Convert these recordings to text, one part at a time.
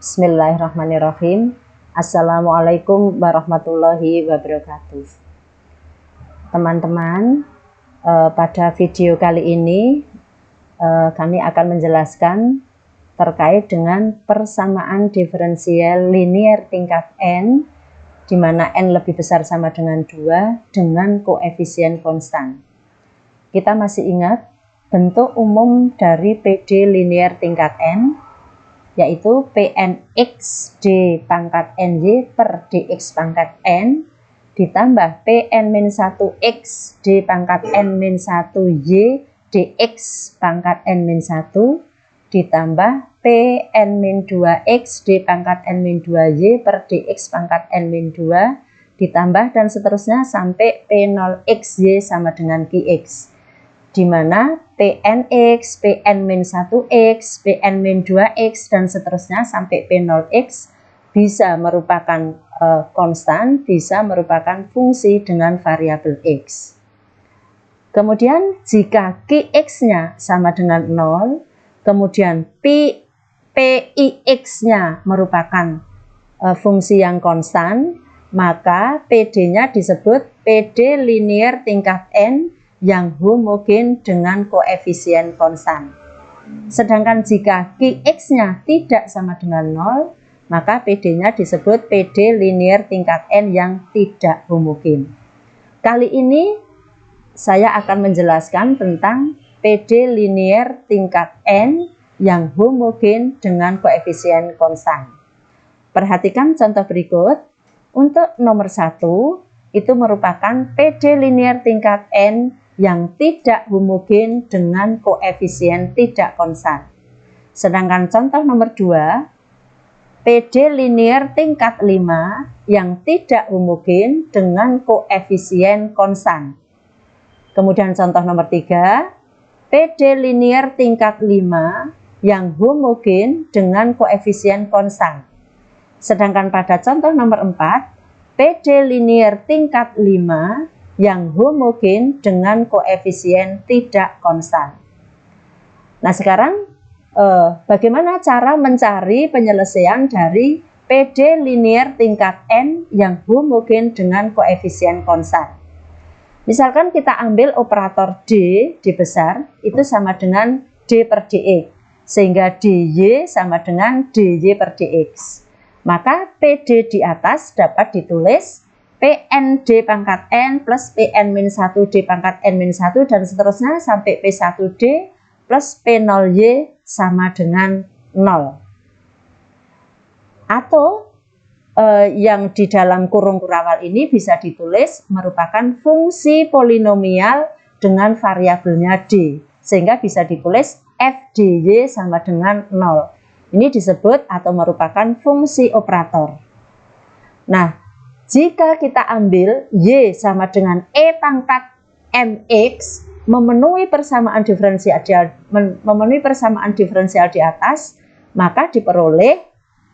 Bismillahirrahmanirrahim. Assalamualaikum warahmatullahi wabarakatuh. Teman-teman, pada video kali ini kami akan menjelaskan terkait dengan persamaan diferensial linear tingkat n, di mana n lebih besar sama dengan 2 dengan koefisien konstan. Kita masih ingat bentuk umum dari PD linear tingkat n, yaitu Pnx d pangkat ny per dx pangkat n ditambah Pn-1x d pangkat n-1y dx pangkat n-1 ditambah Pn-2x d pangkat n-2y per dx pangkat n-2 ditambah dan seterusnya sampai P0xy sama dengan Qx, di mana Pnx, Pn-1x, Pn-2x dan seterusnya sampai P0x bisa merupakan konstan, bisa merupakan fungsi dengan variabel x. Kemudian jika Qx-nya sama dengan 0, kemudian Pix-nya merupakan fungsi yang konstan, maka PD-nya disebut PD linear tingkat n yang homogen dengan koefisien konstan. Sedangkan jika Qx-nya tidak sama dengan 0, maka PD-nya disebut PD linear tingkat n yang tidak homogen. Kali ini saya akan menjelaskan tentang PD linear tingkat n yang homogen dengan koefisien konstan. Perhatikan contoh berikut. Untuk nomor 1, itu merupakan PD linear tingkat n yang tidak homogen dengan koefisien tidak konstan. Sedangkan contoh nomor 2, PD linear tingkat 5 yang tidak homogen dengan koefisien konstan. Kemudian contoh nomor 3, PD linear tingkat 5 yang homogen dengan koefisien konstan. Sedangkan pada contoh nomor 4, PD linear tingkat 5 yang homogen dengan koefisien tidak konstan. Nah, sekarang bagaimana cara mencari penyelesaian dari PD linear tingkat n yang homogen dengan koefisien konstan? Misalkan kita ambil operator D besar, itu sama dengan D per dx, sehingga dy sama dengan dy per dx. Maka PD di atas dapat ditulis Pn d pangkat n plus Pn-1 d pangkat n-1 dan seterusnya sampai P1d plus P0y sama dengan 0. Atau yang di dalam kurung kurawal ini bisa ditulis merupakan fungsi polinomial dengan variabelnya d, sehingga bisa ditulis f dy sama dengan 0. Ini disebut atau merupakan fungsi operator. Nah, jika kita ambil y sama dengan e pangkat mx memenuhi persamaan diferensial di atas, maka diperoleh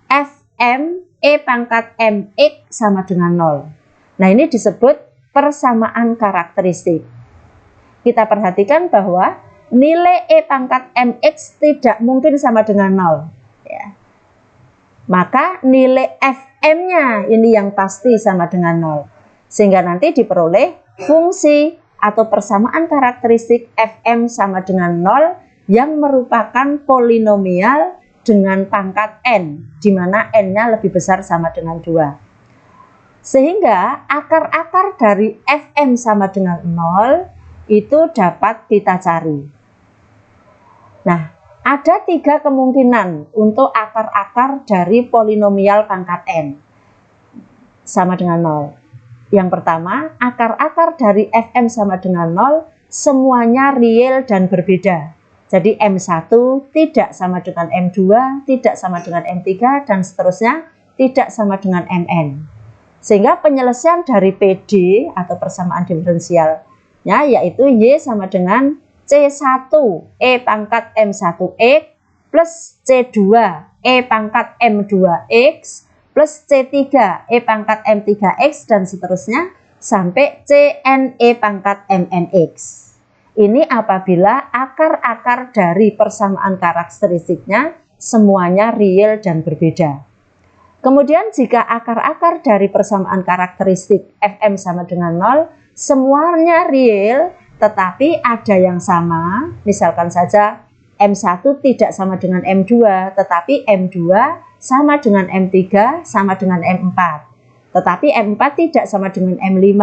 fm e pangkat mx sama dengan 0. Nah, ini disebut persamaan karakteristik. Kita perhatikan bahwa nilai e pangkat mx tidak mungkin sama dengan 0. Ya. Maka nilai fm-nya ini yang pasti sama dengan 0. Sehingga nanti diperoleh fungsi atau persamaan karakteristik fm sama dengan 0 yang merupakan polinomial dengan pangkat n, di mana n-nya lebih besar sama dengan 2. Sehingga akar-akar dari fm sama dengan 0 itu dapat kita cari. Nah, ada 3 kemungkinan untuk akar-akar dari polinomial pangkat n sama dengan 0. Yang pertama, akar-akar dari fm sama dengan 0 semuanya real dan berbeda. Jadi m1 tidak sama dengan m2, tidak sama dengan m3, dan seterusnya tidak sama dengan mn. Sehingga penyelesaian dari PD atau persamaan diferensialnya yaitu y sama dengan C1 E pangkat M1X plus C2 E pangkat M2X plus C3 E pangkat M3X dan seterusnya sampai Cn E pangkat MNX. Ini apabila akar-akar dari persamaan karakteristiknya semuanya real dan berbeda. Kemudian jika akar-akar dari persamaan karakteristik Fm sama dengan 0, semuanya real tetapi ada yang sama, misalkan saja M1 tidak sama dengan M2, tetapi M2 sama dengan M3 sama dengan M4. Tetapi M4 tidak sama dengan M5.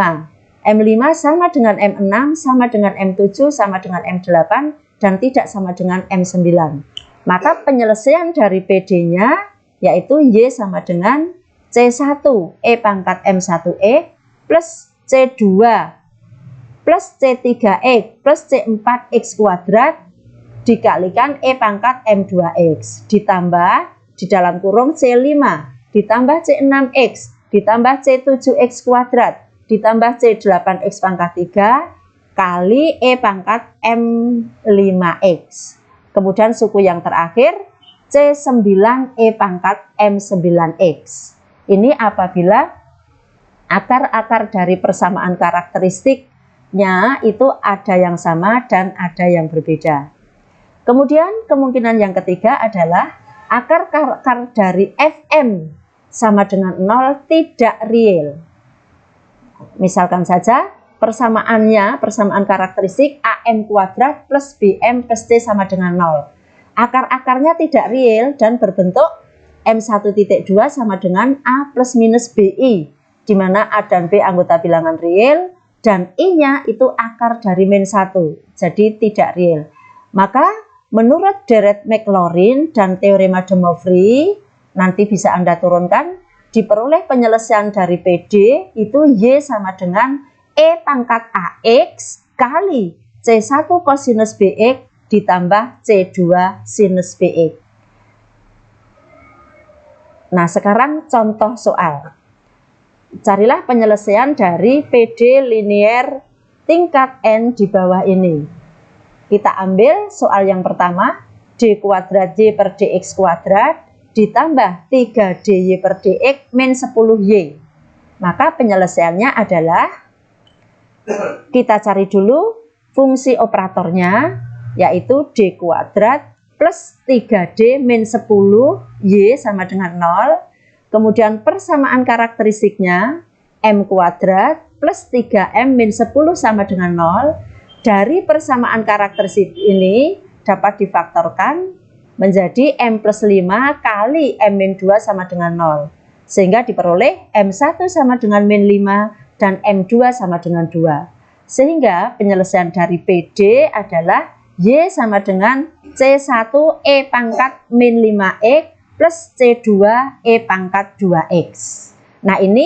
M5 sama dengan M6, sama dengan M7, sama dengan M8, dan tidak sama dengan M9. Maka penyelesaian dari PD-nya yaitu Y sama dengan C1 E pangkat M1E plus C2 plus C3X plus C4X kuadrat dikalikan E pangkat M2X ditambah di dalam kurung C5 ditambah C6X ditambah C7X kuadrat ditambah C8X pangkat 3 kali E pangkat M5X. Kemudian suku yang terakhir C9E pangkat M9X. Ini apabila akar-akar dari persamaan karakteristiknya itu ada yang sama dan ada yang berbeda. Kemudian kemungkinan yang ketiga adalah akar-akar dari Fm sama dengan 0 tidak real. Misalkan saja persamaannya, persamaan karakteristik AM kuadrat plus BM plus C sama dengan 0. Akar-akarnya tidak real dan berbentuk M1.2 sama dengan A plus minus BI, di mana A dan B anggota bilangan real dan I-nya itu akar dari min 1, jadi tidak real. Maka menurut Dirac-Maclaurin dan teorema de Moivre, nanti bisa Anda turunkan, diperoleh penyelesaian dari PD itu Y sama dengan E pangkat AX kali C1 cosinus BX ditambah C2 sinus BX. Nah, sekarang contoh soal. Carilah penyelesaian dari PD linear tingkat N di bawah ini. Kita ambil soal yang pertama, D kuadrat Y per DX kuadrat ditambah 3DY per DX min 10Y. Maka penyelesaiannya adalah, kita cari dulu fungsi operatornya, yaitu D kuadrat plus 3D min 10 Y sama dengan 0. Kemudian persamaan karakteristiknya M kuadrat plus 3M min 10 sama dengan 0. Dari persamaan karakteristik ini dapat difaktorkan menjadi M plus 5 kali M min 2 sama dengan 0. Sehingga diperoleh M1 sama dengan min 5 dan M2 sama dengan 2. Sehingga penyelesaian dari PD adalah Y sama dengan C1 E pangkat min 5X plus C2 E pangkat 2X. Nah, ini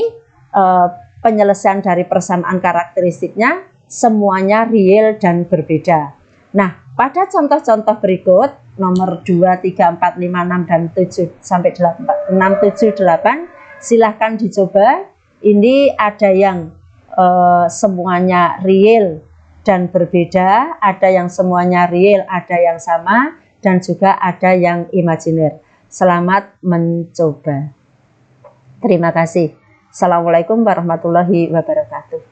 penyelesaian dari persamaan karakteristiknya semuanya real dan berbeda. Nah, pada contoh-contoh berikut nomor 2, 3, 4, 5, 6 dan 7 sampai 6, 7, 8 silahkan dicoba. Ini ada yang semuanya real dan berbeda, ada yang semuanya real, ada yang sama, dan juga ada yang imajiner. Selamat mencoba. Terima kasih. Assalamualaikum warahmatullahi wabarakatuh.